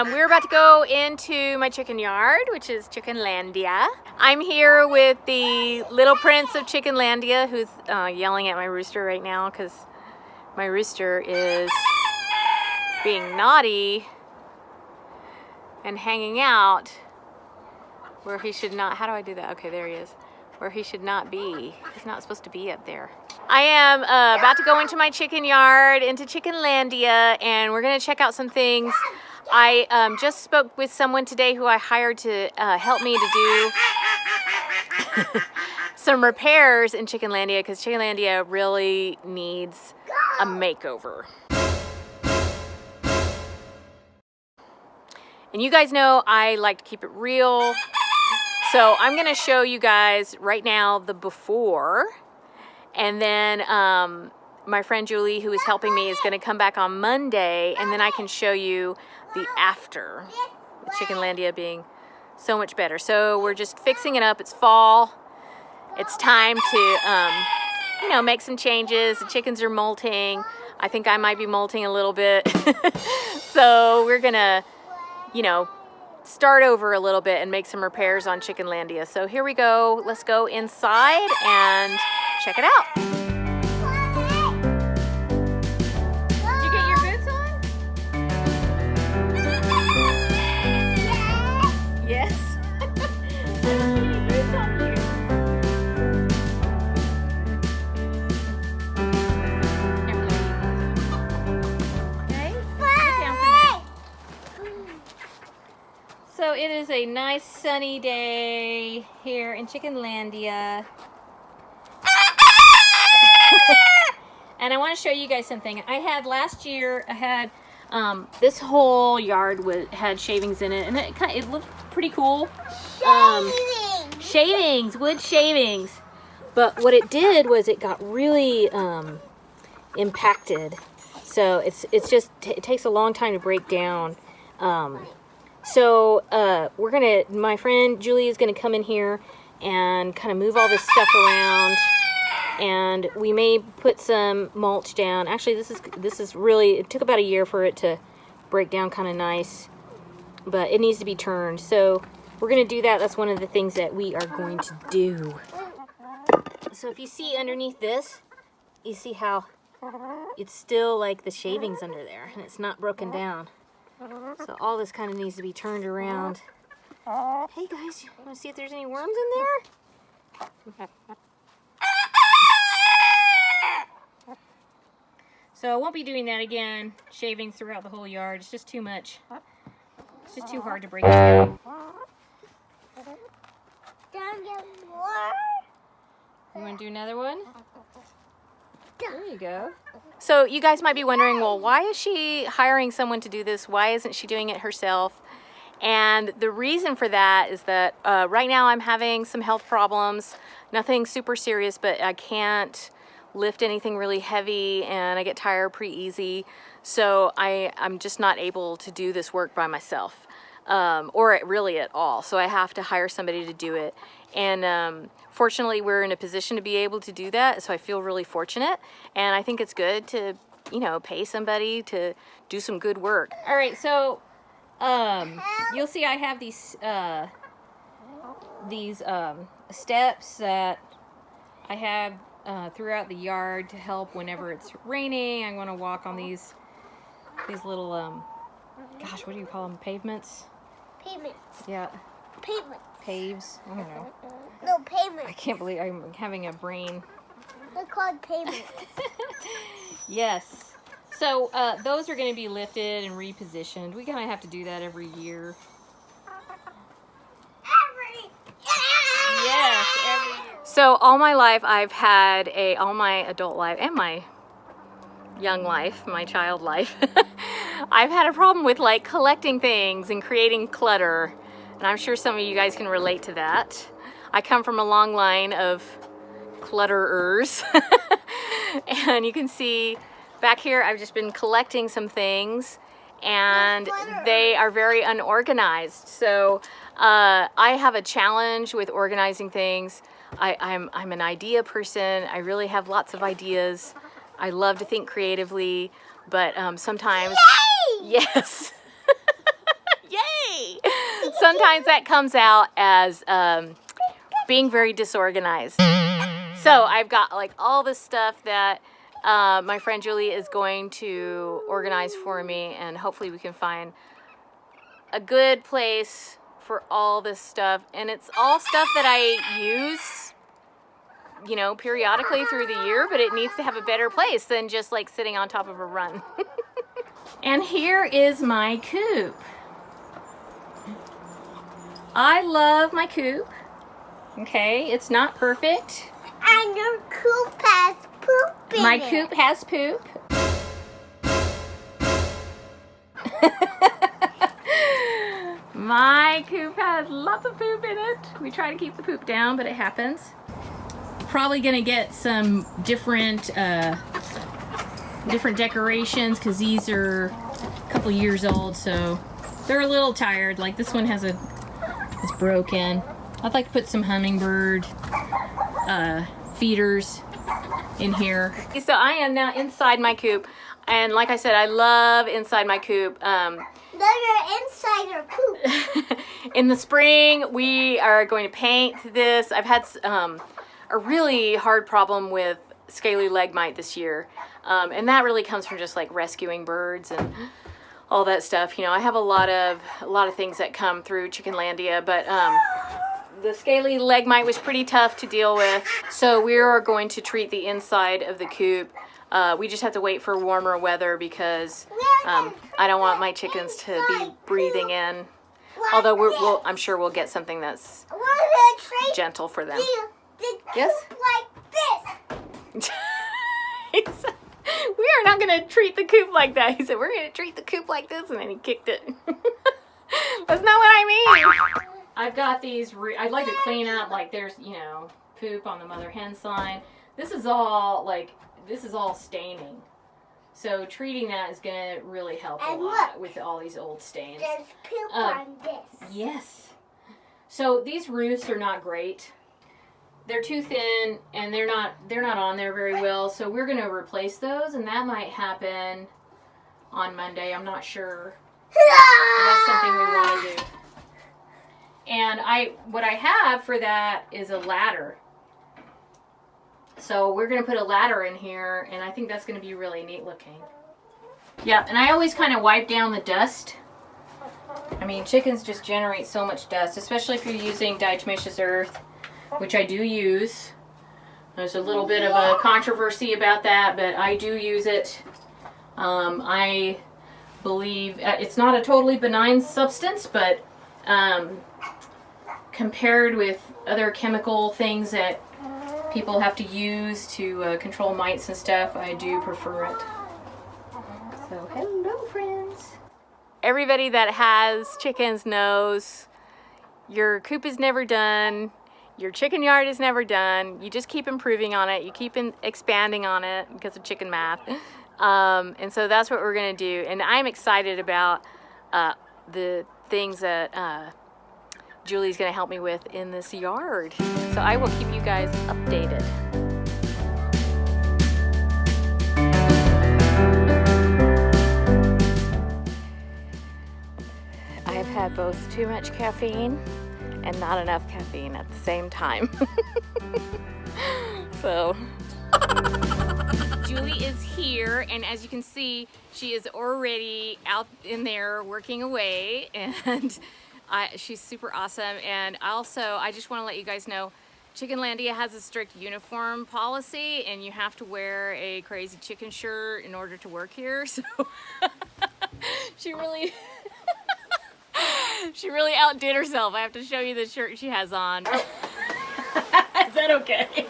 We're about to go into my chicken yard, which is Chickenlandia. I'm here with the little prince of Chickenlandia, who's yelling at my rooster right now because my rooster is being naughty and hanging out where he should not. How do I do that? Okay, there he is. Where he should not be. He's not supposed to be up there. I am about to go into my chicken yard, into Chickenlandia, and we're gonna check out some things. I just spoke with someone today who I hired to help me to do some repairs in Chickenlandia because Chickenlandia really needs a makeover. And you guys know I like to keep it real. So I'm gonna show you guys right now the before, and then my friend Julie, who is helping me, is gonna come back on Monday, and then I can show you the after, with Chickenlandia being so much better. So we're just fixing it up. It's fall. It's time to, you know, make some changes. The chickens are molting. I think I might be molting a little bit. So we're gonna, you know, start over a little bit and make some repairs on Chickenlandia. So here we go. Let's go inside and check it out. Did you get your boots on? Yes. Boots on you. Okay. Sit down for me. So it is a nice sunny day here in Chickenlandia. And I want to show you guys something. I had last year, I had this whole yard had shavings in it, and it looked pretty cool. Shavings, wood shavings. But what it did was it got really impacted. So it takes a long time to break down. So my friend Julie is gonna come in here and kind of move all this stuff around, and we may put some mulch down. Actually, this is really, it took about a year for it to break down kind of nice, but it needs to be turned. So we're gonna do that. That's one of the things that we are going to do. So if you see underneath this, you see how it's still like the shavings under there, and it's not broken down. So all this kind of needs to be turned around. Hey guys, you want to see if there's any worms in there? So I won't be doing that again, shaving throughout the whole yard. It's just too much. It's just too hard to break it down. You want to do another one? There you go. So you guys might be wondering, well, why is she hiring someone to do this? Why isn't she doing it herself? And the reason for that is that right now I'm having some health problems. Nothing super serious, but I can't lift anything really heavy, and I get tired pretty easy. So I'm just not able to do this work by myself, or really at all. So I have to hire somebody to do it. And fortunately, we're in a position to be able to do that, so I feel really fortunate. And I think it's good to, you know, pay somebody to do some good work. All right, so you'll see I have these steps that I have throughout the yard to help whenever it's raining. I'm going to walk on these little gosh, what do you call them? Pavements? Pavements. Yeah. Pavements. Paves? I don't know. No, pavements. I can't believe I'm having a brain. They're called pavements. Yes. So those are going to be lifted and repositioned. We kind of have to do that every year. Yes, every year. So all my life I've had all my adult life and my young life, my child life, I've had a problem with like collecting things and creating clutter. And I'm sure some of you guys can relate to that. I come from a long line of clutterers. And you can see back here I've just been collecting some things, and they are very unorganized. So I have a challenge with organizing things. I'm an idea person. I really have lots of ideas. I love to think creatively, but sometimes... Yay! Yes. sometimes that comes out as being very disorganized. So I've got like all this stuff that my friend Julie is going to organize for me, and hopefully we can find a good place for all this stuff. And it's all stuff that I use, you know, periodically through the year, but it needs to have a better place than just like sitting on top of a run. And here is my coop. I love my coop. Okay, it's not perfect. And your coop has poop in My it. coop has poop. My coop has lots of poop in it. We try to keep the poop down, but it happens. Probably gonna get some different decorations because these are a couple years old, so they're a little tired. Like this one it's broken. I'd like to put some hummingbird feeders in here. So I am now inside my coop, and like I said, I love inside my coop. No, you're inside your poop. In the spring, we are going to paint this. I've had a really hard problem with scaly leg mite this year, and that really comes from just like rescuing birds and all that stuff. You know, I have a lot of things that come through Chickenlandia, but the scaly leg mite was pretty tough to deal with. So we are going to treat the inside of the coop. We just have to wait for warmer weather because I don't want my chickens to be breathing in. Although I'm sure we'll get something that's gentle for them. Yes? Like this. We are not going to treat the coop like that. He said, we're going to treat the coop like this, and then he kicked it. That's not what I mean. I've got these, I'd like to clean up, like there's, you know, poop on the mother hen sign. This is all staining. So treating that is going to really help a lot with all these old stains. There's poop on this. Yes. So these roofs are not great. They're too thin, and they're not on there very well. So we're going to replace those, and that might happen on Monday. I'm not sure. That's something we want to do. And what I have for that is a ladder. So we're going to put a ladder in here, and I think that's going to be really neat looking. Yeah, and I always kind of wipe down the dust. I mean, chickens just generate so much dust, especially if you're using diatomaceous earth, which I do use. There's a little bit of a controversy about that, but I do use it. I believe it's not a totally benign substance, but compared with other chemical things that people have to use to control mites and stuff, I do prefer it. So hello friends. Everybody that has chickens knows your coop is never done, your chicken yard is never done. You just keep improving on it, you keep expanding on it because of chicken math. And so that's what we're gonna do. And I'm excited about the things that Julie's gonna help me with in this yard. So I will keep you guys updated. I've had both too much caffeine and not enough caffeine at the same time. So Julie is here, and as you can see, she is already out in there working away, and she's super awesome. And also, I just want to let you guys know, Chickenlandia has a strict uniform policy, and you have to wear a crazy chicken shirt in order to work here. So she really she really outdid herself. I have to show you the shirt she has on. Is that okay?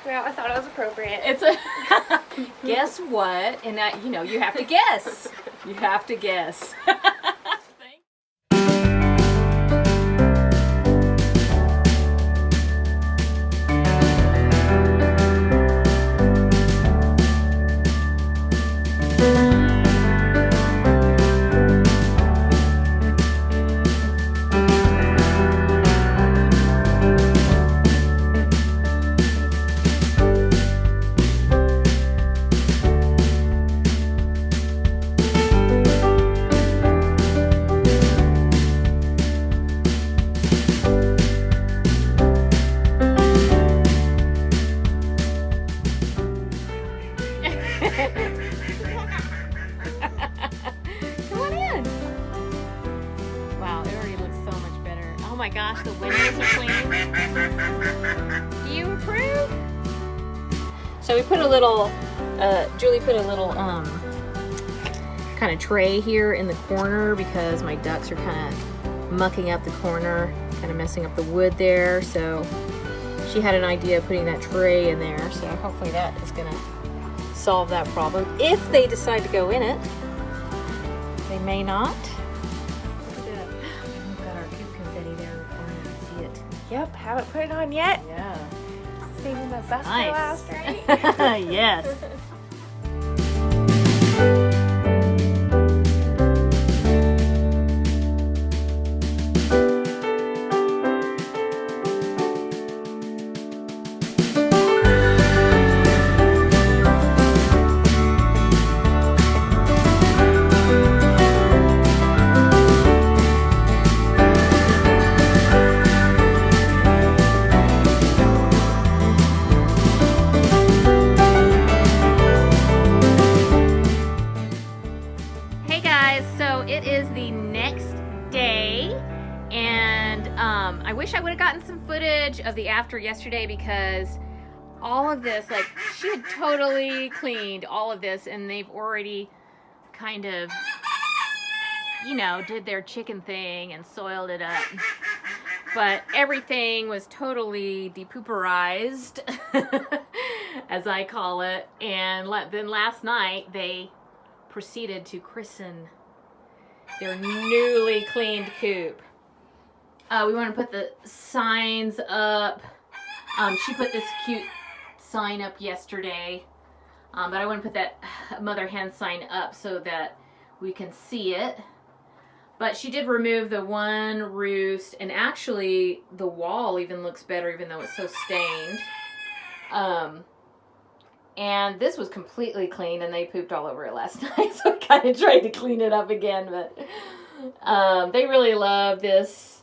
Well, I thought it was appropriate. It's a guess what? And that, you know, you have to guess. You have to guess. my gosh, the windows are clean. Do you approve? So we put a little, Julie put a little kind of tray here in the corner because my ducks are kind of mucking up the corner, kind of messing up the wood there. So she had an idea of putting that tray in there. So hopefully that is gonna solve that problem. If they decide to go in it, they may not. We've got our Coop confetti there in the corner. You see it? Yep, haven't put it on yet. Yeah. Saving the best for Nice. last, right? Yes. It is the next day, and I wish I would have gotten some footage of the after yesterday because all of this, like, she had totally cleaned all of this, and they've already kind of, you know, did their chicken thing and soiled it up. But everything was totally depooperized, as I call it, and then last night they proceeded to christen their newly cleaned coop. We want to put the signs up. She put this cute sign up yesterday, but I want to put that mother hen sign up so that we can see it. But she did remove the one roost, and actually the wall even looks better even though it's so stained. And this was completely clean, and they pooped all over it last night, so I kind of tried to clean it up again, but they really love this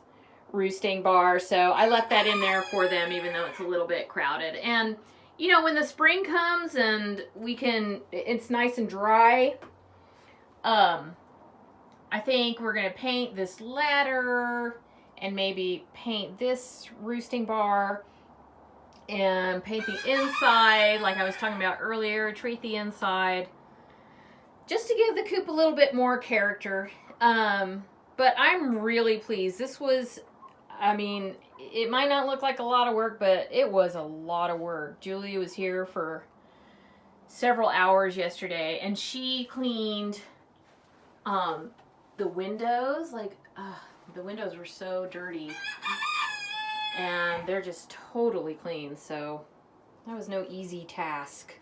roosting bar, so I left that in there for them even though it's a little bit crowded. And, you know, when the spring comes and it's nice and dry, I think we're going to paint this ladder and maybe paint this roosting bar and paint the inside like I was talking about earlier, treat the inside, just to give the coop a little bit more character. But I'm really pleased. This was, I mean, it might not look like a lot of work, but it was a lot of work. Julie was here for several hours yesterday, and she cleaned the windows. Like, the windows were so dirty. And they're just totally clean, so that was no easy task.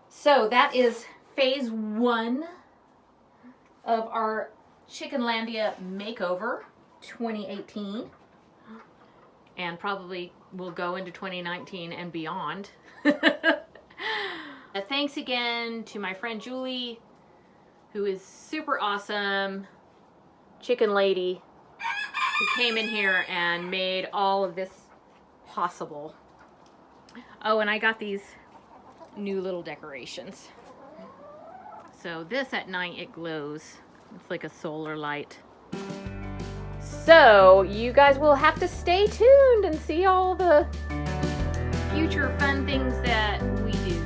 So that is phase 1 of our Chickenlandia makeover 2018. And probably will go into 2019 and beyond. Thanks again to my friend Julie, who is super awesome chicken lady, who came in here and made all of this possible. Oh, and I got these new little decorations. So this at night, it glows. It's like a solar light. So you guys will have to stay tuned and see all the future fun things that we do.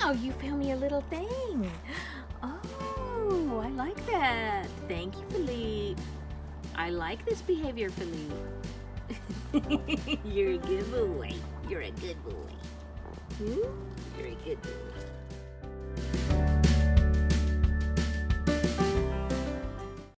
Oh, you found me a little thing. Oh, I like that. Thank you, Philippe. I like this behavior, Philippe. You're a good boy. You're a good boy. You're a good boy.